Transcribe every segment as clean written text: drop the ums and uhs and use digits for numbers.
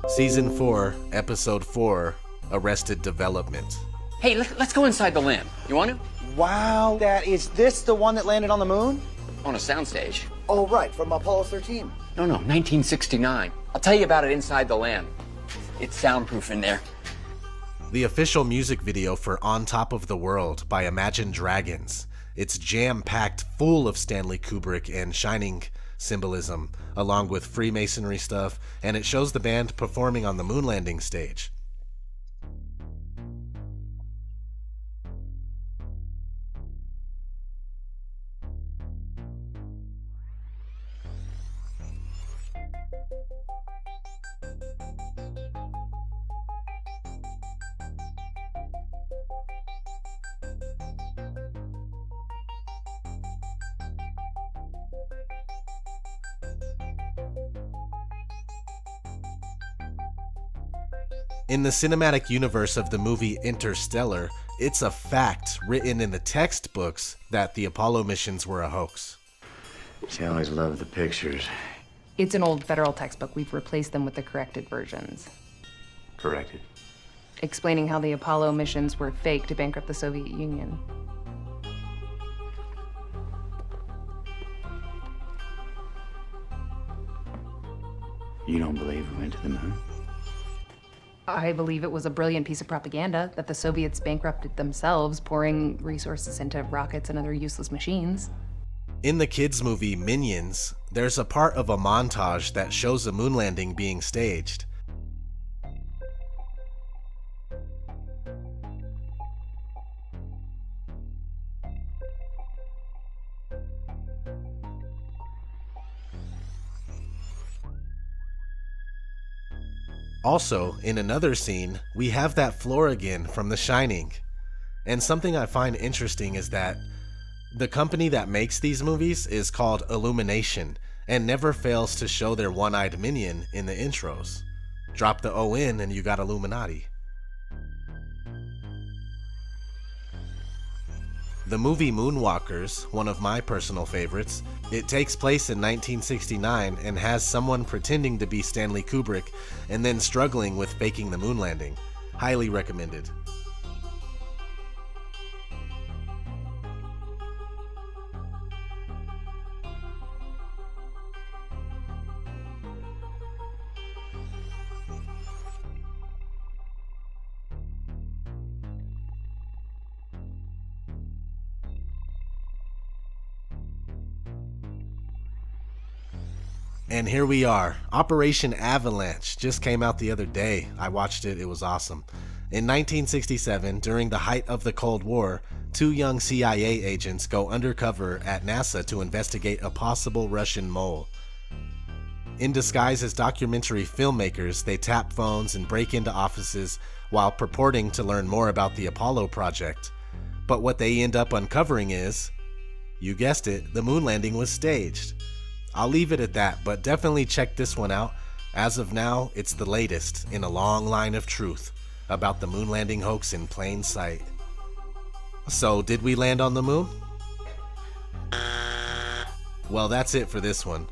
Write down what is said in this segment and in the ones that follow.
Season 4, Episode 4, Arrested Development. Hey, let's go inside the land. You want to? Wow, is this the one that landed on the moon? On a soundstage. Oh, right, from Apollo 13. No, 1969. I'll tell you about it inside the land. It's soundproof in there. The official music video for On Top of the World by Imagine Dragons. It's jam-packed full of Stanley Kubrick and Shining symbolism, along with Freemasonry stuff, and it shows the band performing on the moon landing stage. In the cinematic universe of the movie Interstellar, it's a fact written in the textbooks that the Apollo missions were a hoax. She always loved the pictures. It's an old federal textbook. We've replaced them with the corrected versions. Corrected? Explaining how the Apollo missions were fake to bankrupt the Soviet Union. You don't believe we went to the moon? I believe it was a brilliant piece of propaganda that the Soviets bankrupted themselves, pouring resources into rockets and other useless machines. In the kids' movie Minions, there's a part of a montage that shows a moon landing being staged. Also, in another scene, we have that floor again from The Shining. And something I find interesting is that the company that makes these movies is called Illumination and never fails to show their one-eyed minion in the intros. Drop the O in and you got Illuminati. The movie Moonwalkers, one of my personal favorites, it takes place in 1969 and has someone pretending to be Stanley Kubrick and then struggling with faking the moon landing. Highly recommended. And here we are. Operation Avalanche just came out the other day. I watched it. It was awesome. In 1967, during the height of the Cold War, 2 young CIA agents go undercover at NASA to investigate a possible Russian mole. In disguise as documentary filmmakers, they tap phones and break into offices while purporting to learn more about the Apollo project. But what they end up uncovering is, you guessed it, the moon landing was staged. I'll leave it at that, but definitely check this one out. As of now, it's the latest in a long line of truth about the moon landing hoax in plain sight. So, did we land on the moon? Well, that's it for this one.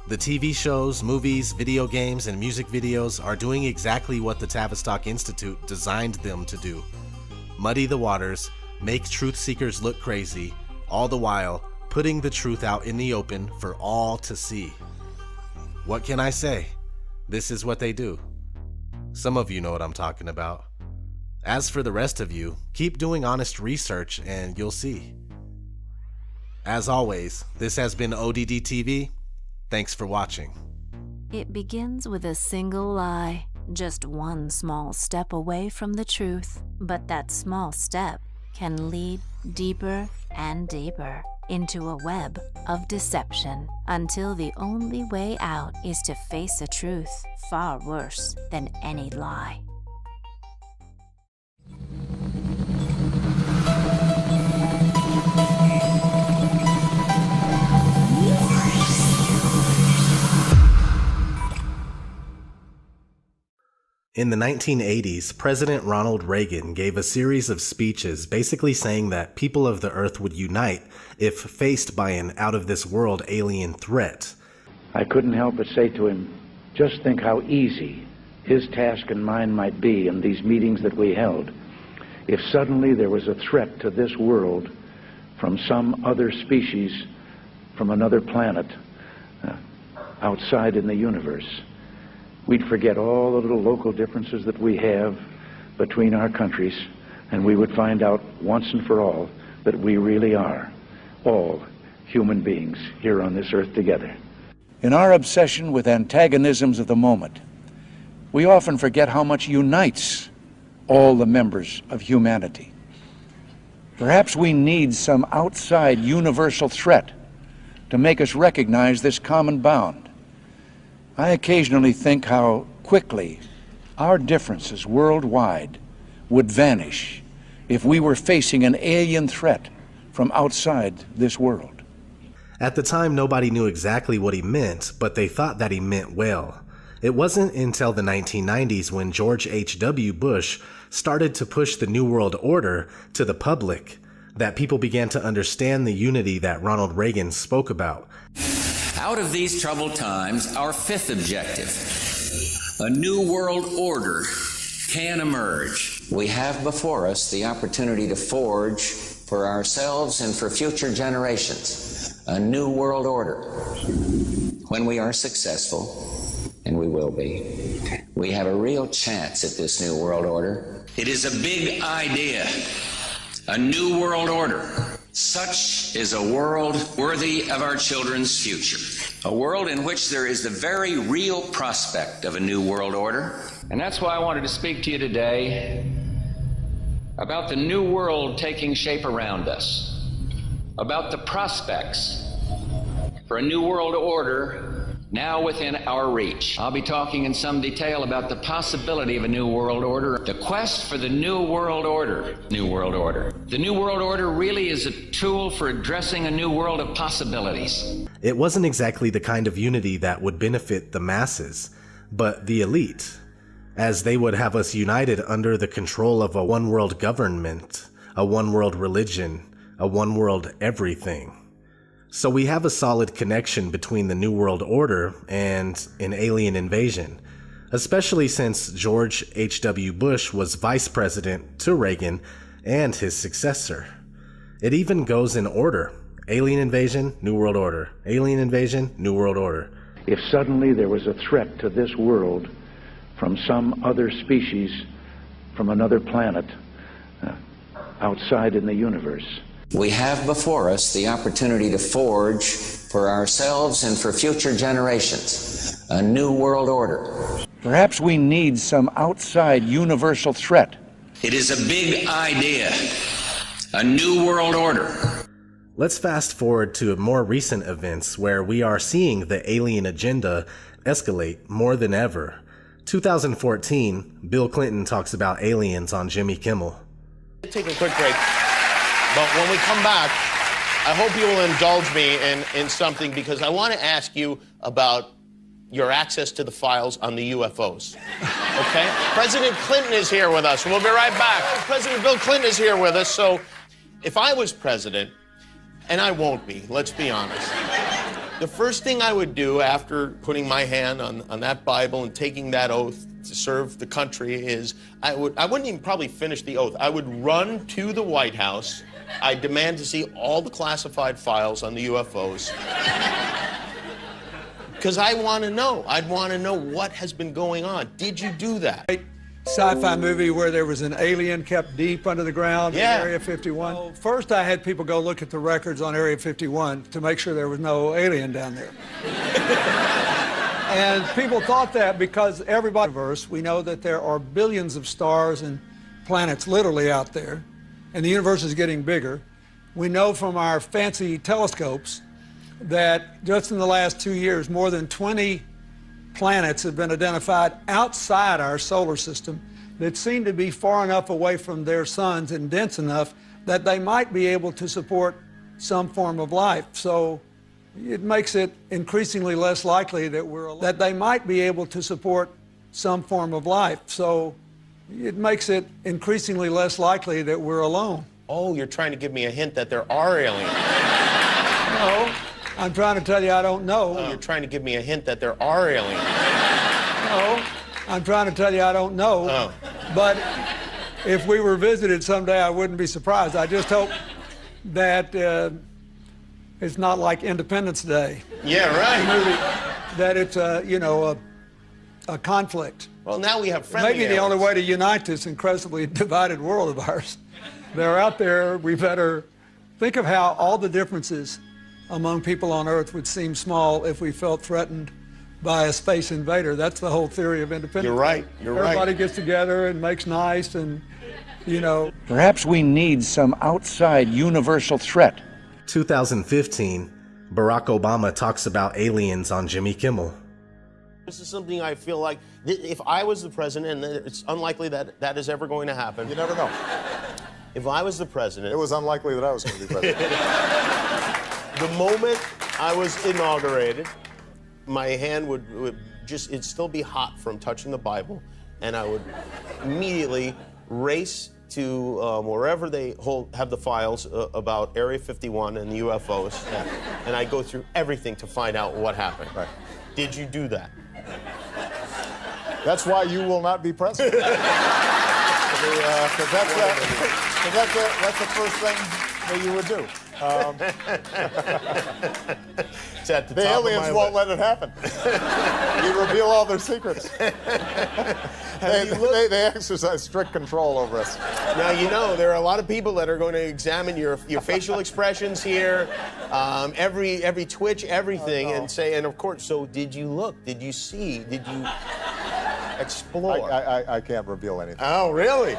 The TV shows, movies, video games, and music videos are doing exactly what the Tavistock Institute designed them to do. Muddy the waters, make truth seekers look crazy, all the while putting the truth out in the open for all to see. What can I say? This is what they do. Some of you know what I'm talking about. As for the rest of you, keep doing honest research and you'll see. As always, this has been ODD TV. Thanks for watching. It begins with a single lie, just one small step away from the truth. But that small step can lead deeper and deeper into a web of deception until the only way out is to face a truth far worse than any lie. In the 1980s, President Ronald Reagan gave a series of speeches basically saying that people of the Earth would unite if faced by an out-of-this-world alien threat. I couldn't help but say to him, just think how easy his task and mine might be in these meetings that we held if suddenly there was a threat to this world from some other species, from another planet, outside in the universe. We'd forget all the little local differences that we have between our countries, and we would find out once and for all that we really are all human beings here on this earth together. In our obsession with antagonisms of the moment, we often forget how much unites all the members of humanity. Perhaps we need some outside universal threat to make us recognize this common bound. I occasionally think how quickly our differences worldwide would vanish if we were facing an alien threat from outside this world. At the time, nobody knew exactly what he meant, but they thought that he meant well. It wasn't until the 1990s when George H.W. Bush started to push the New World Order to the public that people began to understand the unity that Ronald Reagan spoke about. Out of these troubled times, our fifth objective, a new world order, can emerge. We have before us the opportunity to forge for ourselves and for future generations a new world order. When we are successful, and we will be, we have a real chance at this new world order. It is a big idea, a new world order. Such is a world worthy of our children's future. A world in which there is the very real prospect of a new world order. And that's why I wanted to speak to you today about the new world taking shape around us, about the prospects for a new world order now within our reach. I'll be talking in some detail about the possibility of a new world order, the quest for the new world order. New world order. The new world order really is a tool for addressing a new world of possibilities. It wasn't exactly the kind of unity that would benefit the masses, but the elite, as they would have us united under the control of a one-world government, a one-world religion, a one-world everything. So we have a solid connection between the New World Order and an alien invasion, especially since George H.W. Bush was vice president to Reagan and his successor. It even goes in order: alien invasion, New World Order; alien invasion, New World Order. If suddenly there was a threat to this world from some other species, from another planet, outside in the universe, we have before us the opportunity to forge for ourselves and for future generations a new world order. perhaps we need some outside universal threat. It is a big idea, a new world order. Let's fast forward to more recent events where we are seeing the alien agenda escalate more than ever. 2014, Bill Clinton talks about aliens on Jimmy Kimmel. Take a quick break. But when we come back, I hope you will indulge me in something, because I want to ask you about your access to the files on the UFOs. Okay? President Clinton is here with us. We'll be right back. President Bill Clinton is here with us. So if I was president, and I won't be, let's be honest, the first thing I would do after putting my hand on that Bible and taking that oath to serve the country is I wouldn't even probably finish the oath. I would run to the White House. I demand to see all the classified files on the UFOs. Because I want to know. I'd want to know what has been going on. Did you do that? Sci-fi movie where there was an alien kept deep under the ground in Area 51. Well, first I had people go look at the records on Area 51 to make sure there was no alien down there. And people thought that because everybody, we know that there are billions of stars and planets literally out there, and the universe is getting bigger. We know from our fancy telescopes that just in the last 2 years, more than 20 planets have been identified outside our solar system that seem to be far enough away from their suns and dense enough that they might be able to support some form of life. So it makes it increasingly less likely that that they might be able to support some form of life. So it makes it increasingly less likely that we're alone. Oh, you're trying to give me a hint that there are aliens. No, I'm trying to tell you I don't know. Oh, you're trying to give me a hint that there are aliens. No, I'm trying to tell you I don't know. Oh. But if we were visited someday, I wouldn't be surprised. I just hope that it's not like Independence Day. Yeah, right. That it's a conflict. Well, now we have friendly Maybe the only way to unite this incredibly divided world of ours. They're out there. We better think of how all the differences among people on Earth would seem small if we felt threatened by a space invader. That's the whole theory of independence. You're right. You're right. Everybody gets together and makes nice and, Perhaps we need some outside universal threat. 2015, Barack Obama talks about aliens on Jimmy Kimmel. This is something I feel like, if I was the president, and it's unlikely that that is ever going to happen. You never know. If I was the president... It was unlikely that I was going to be president. The moment I was inaugurated, my hand would just, it'd still be hot from touching the Bible, and I would immediately race to wherever they have the files about Area 51 and the UFOs, and I'd go through everything to find out what happened. Right. Did you do that? That's why you will not be president. Because that's the first thing that you would do. It's at the The top aliens of my won't list. let it happen. You reveal all their secrets. They exercise strict control over us. Now, there are a lot of people that are going to examine your facial expressions here, every twitch, everything, and say, and of course, so did you look? Did you see? Did you explore? I can't reveal anything. Oh, really?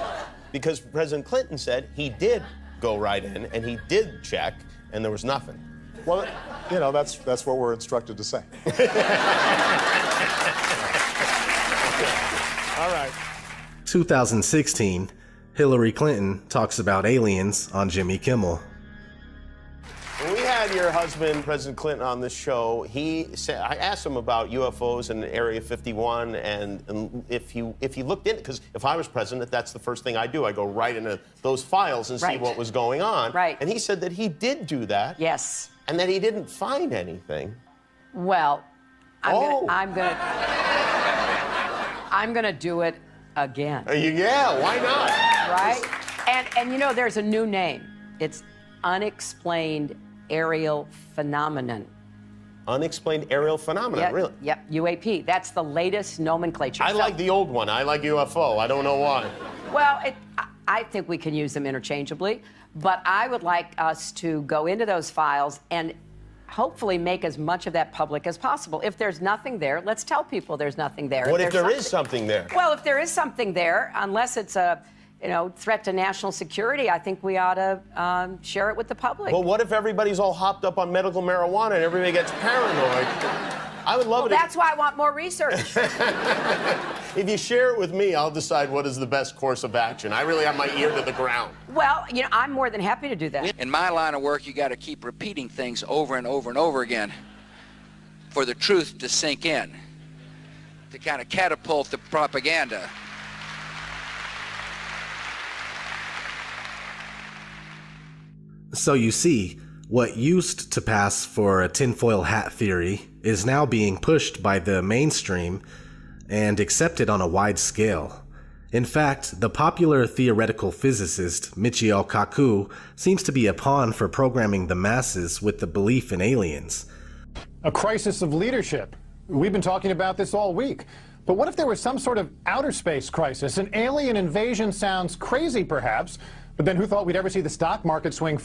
Because President Clinton said he did go right in, and he did check, and there was nothing. Well, that's what we're instructed to say. All right. 2016, Hillary Clinton talks about aliens on Jimmy Kimmel. When we had your husband, President Clinton, on this show, he said, I asked him about UFOs and Area 51, and if he looked in it, because if I was president, that's the first thing I do. I go right into those files and see what was going on. Right. And he said that he did do that. Yes. And that he didn't find anything. Well, I'm gonna do it again. Yeah, why not? Right? And there's a new name. It's unexplained aerial phenomenon. Unexplained aerial phenomenon, Yep, really? Yep, UAP. That's the latest nomenclature. I like the old one. I like UFO. I don't know why. Well, I think we can use them interchangeably, but I would like us to go into those files and hopefully make as much of that public as possible. If there's nothing there, let's tell people there's nothing there. What if there is something there? Well, if there is something there, unless it's a threat to national security, I think we ought to share it with the public. Well, what if everybody's all hopped up on medical marijuana and everybody gets paranoid? I would love it. That's why I want more research. If you share it with me, I'll decide what is the best course of action. I really have my ear to the ground. Well, I'm more than happy to do that. In my line of work, you got to keep repeating things over and over and over again for the truth to sink in, to kind of catapult the propaganda. So you see, what used to pass for a tinfoil hat theory is now being pushed by the mainstream and accepted on a wide scale. In fact, the popular theoretical physicist Michio Kaku seems to be a pawn for programming the masses with the belief in aliens. A crisis of leadership. We've been talking about this all week. But what if there was some sort of outer space crisis? An alien invasion sounds crazy, perhaps, but then who thought we'd ever see the stock market swing